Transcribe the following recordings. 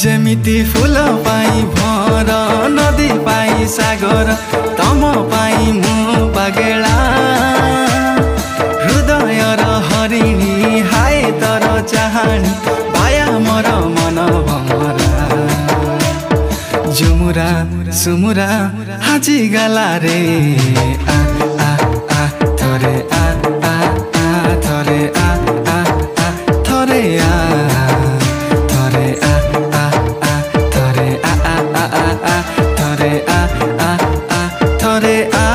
जेमिति फूल पाई भर नदी पाई सागर तम पाई मु पागेला हृदय हरिणी हाय तर चाहानी पाया मोर मन भमरा जुमुरा सुमुरा हाजी गला रे आ आ आ थोरे आ आ आ थोरे आ आ आ थोरे आ थोरे आ आ आ थोरे आ आ आ आ थोरे आ आ आ थोरे आ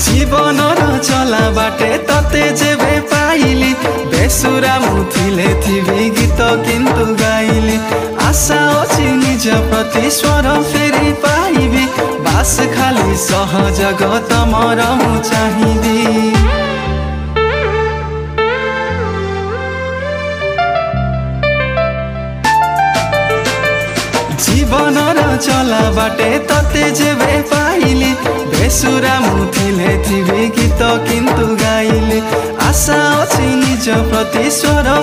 जीवनर चला बाटे तते जेबे पाइली बेसुरा मुथिले थिबी गीत किंतु गाइली आशा अछि निज प्रति स्वर फेरी पाइबी बास खाली सहजग तमर मु चाहिबी जीवनर चला बाटे तते जेबे पाइली बेसुरा मुथिले थिबी गीत किंतु गाइली आशा अछि निज प्रति स्वर